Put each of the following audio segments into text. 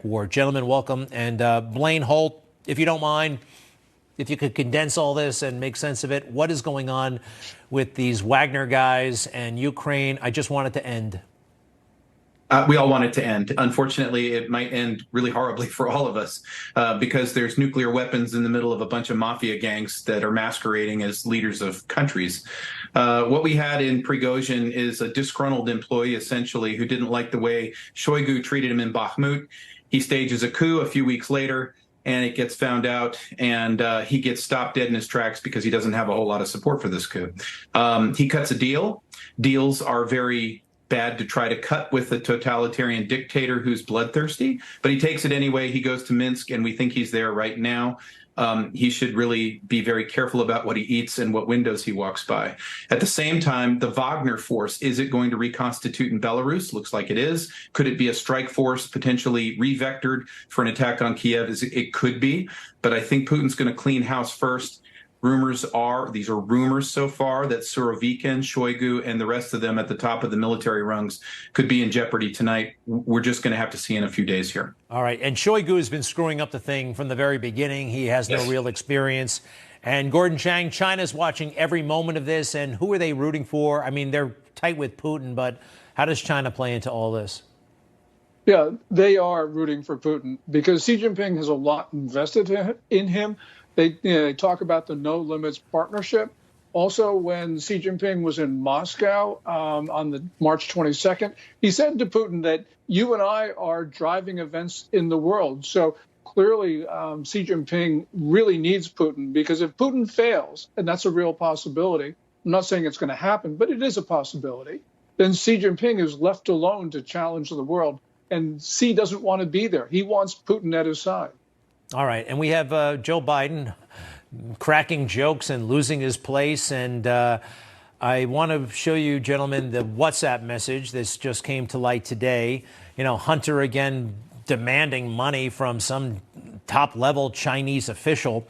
War. Gentlemen, welcome. And Blaine Holt, if you don't mind, if you could condense all this and make sense of it, what is going on with these Wagner guys and Ukraine? I just want it to end. We all want it to end. Unfortunately, it might end really horribly for all of us because there's nuclear weapons in the middle of a bunch of mafia gangs that are masquerading as leaders of countries. What we had in Prigozhin is a disgruntled employee, essentially, who didn't like the way Shoigu treated him in Bakhmut. He stages a coup a few weeks later, and it gets found out, and he gets stopped dead in his tracks because he doesn't have a whole lot of support for this coup. He cuts a deal. Deals are very bad to try to cut with a totalitarian dictator who's bloodthirsty, but he takes it anyway. He goes to Minsk, and we think he's there right now. He should really be very careful about what he eats and what windows he walks by. At the same time, the Wagner force, is it going to reconstitute in Belarus? Looks like it is. Could it be a strike force potentially re-vectored for an attack on Kiev? It could be, but I think Putin's going to clean house first. Rumors are, these are rumors so far, that Surovikin, Shoigu, and the rest of them at the top of the military rungs could be in jeopardy tonight. We're just going to have to see in a few days here. All right. And Shoigu has been screwing up the thing from the very beginning. He has no real experience. And Gordon Chang, China's watching every moment of this. And who are they rooting for? I mean, they're tight with Putin, but how does China play into all this? Yeah, they are rooting for Putin because Xi Jinping has a lot invested in him. They talk about the no limits partnership. Also, when Xi Jinping was in Moscow on the March 22nd, he said to Putin that you and I are driving events in the world. So clearly, Xi Jinping really needs Putin, because if Putin fails, and that's a real possibility, I'm not saying it's going to happen, but it is a possibility, then Xi Jinping is left alone to challenge the world. And Xi doesn't want to be there. He wants Putin at his side. All right. And we have Joe Biden cracking jokes and losing his place. And I want to show you, gentlemen, the WhatsApp message. This just came to light today. You know, Hunter again demanding money from some top level Chinese official.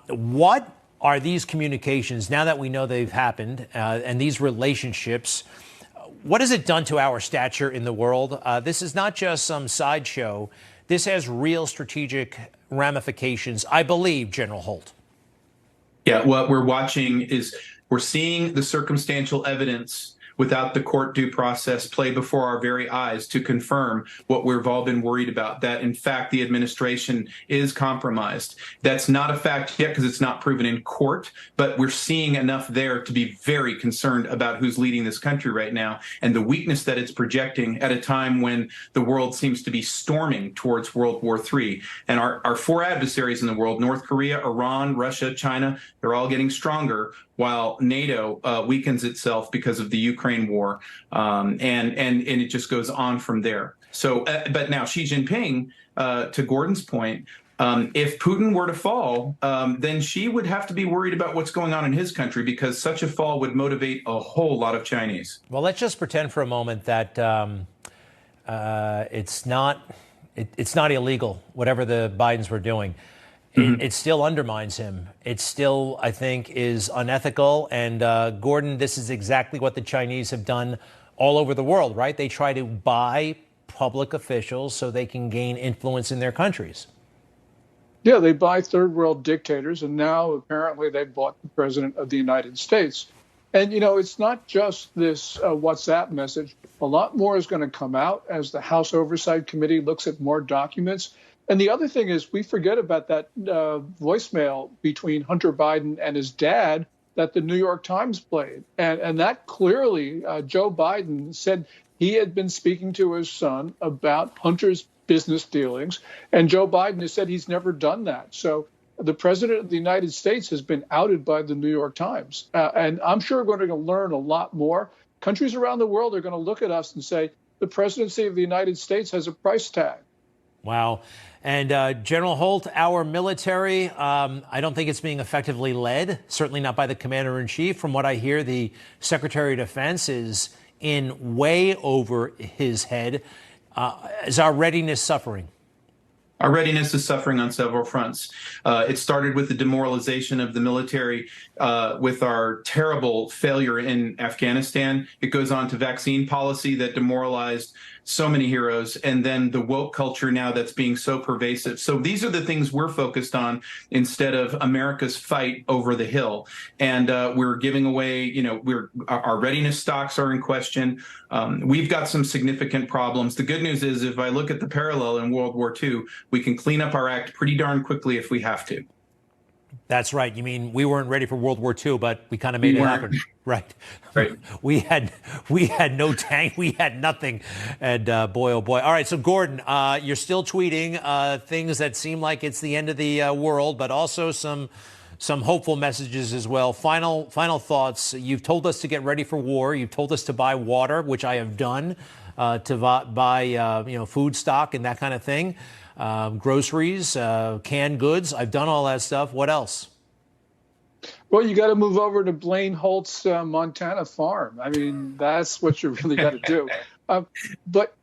What are these communications, now that we know they've happened, and these relationships? What has it done to our stature in the world? This is not just some sideshow. This has real strategic ramifications, I believe, General Holt. Yeah, what we're watching is we're seeing the circumstantial evidence without the court due process play before our very eyes to confirm what we've all been worried about, that in fact the administration is compromised. That's not a fact yet because it's not proven in court, but we're seeing enough there to be very concerned about who's leading this country right now and the weakness that it's projecting at a time when the world seems to be storming towards World War III. And our four adversaries in the world, North Korea, Iran, Russia, China, they're all getting stronger, while NATO weakens itself because of the Ukraine war, and it just goes on from there. So, but now Xi Jinping, to Gordon's point, if Putin were to fall, then Xi would have to be worried about what's going on in his country, because such a fall would motivate a whole lot of Chinese. Well, let's just pretend for a moment that it's not illegal, whatever the Bidens were doing. It still undermines him. It still, I think, is unethical. And Gordon, this is exactly what the Chinese have done all over the world, right? They try to buy public officials so they can gain influence in their countries. Yeah, they buy third world dictators, and now apparently they've bought the president of the United States. And, you know, it's not just this WhatsApp message. A lot more is going to come out as the House Oversight Committee looks at more documents. And the other thing is, we forget about that voicemail between Hunter Biden and his dad that the New York Times played. And that clearly, Joe Biden said he had been speaking to his son about Hunter's business dealings. And Joe Biden has said he's never done that. So the president of the United States has been outed by the New York Times. And I'm sure we're going to learn a lot more. Countries around the world are going to look at us and say, the presidency of the United States has a price tag. Wow. And General Holt, our military, I don't think it's being effectively led, certainly not by the commander-in-chief. From what I hear, the Secretary of Defense is in way over his head. Is our readiness suffering? Our readiness is suffering on several fronts. It started with the demoralization of the military with our terrible failure in Afghanistan. It goes on to vaccine policy that demoralized so many heroes, and then the woke culture now that's being so pervasive. So these are the things we're focused on instead of America's fight over the hill. And we're giving away, our readiness stocks are in question. We've got some significant problems. The good news is, if I look at the parallel in World War II, we can clean up our act pretty darn quickly if we have to. That's right. You mean we weren't ready for World War II, but we kind of made it happen. Right. Right. We had no tank. We had nothing. And boy, oh boy. All right. So, Gordon, you're still tweeting things that seem like it's the end of the world, but also some hopeful messages as well. Final thoughts. You've told us to get ready for war. You've told us to buy water, which I have done, to buy food stock and that kind of thing. Groceries, canned goods. I've done all that stuff. What else? Well, you got to move over to Blaine Holt's Montana farm. I mean, that's what you really got to do. But,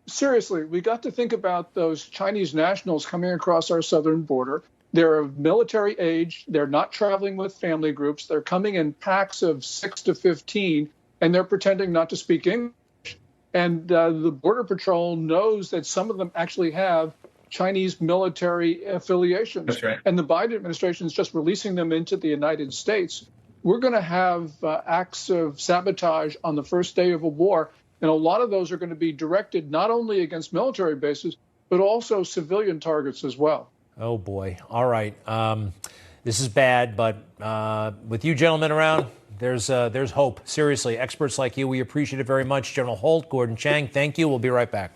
seriously, we got to think about those Chinese nationals coming across our southern border. They're of military age. They're not traveling with family groups. They're coming in packs of 6 to 15, and they're pretending not to speak English. And the Border Patrol knows that some of them actually have Chinese military affiliations. That's right. And the Biden administration is just releasing them into the United States. We're going to have acts of sabotage on the first day of a war. And a lot of those are going to be directed not only against military bases, but also civilian targets as well. Oh, boy. All right. This is bad, but with you gentlemen around, there's hope. Seriously, experts like you, we appreciate it very much. General Holt, Gordon Chang, thank you. We'll be right back.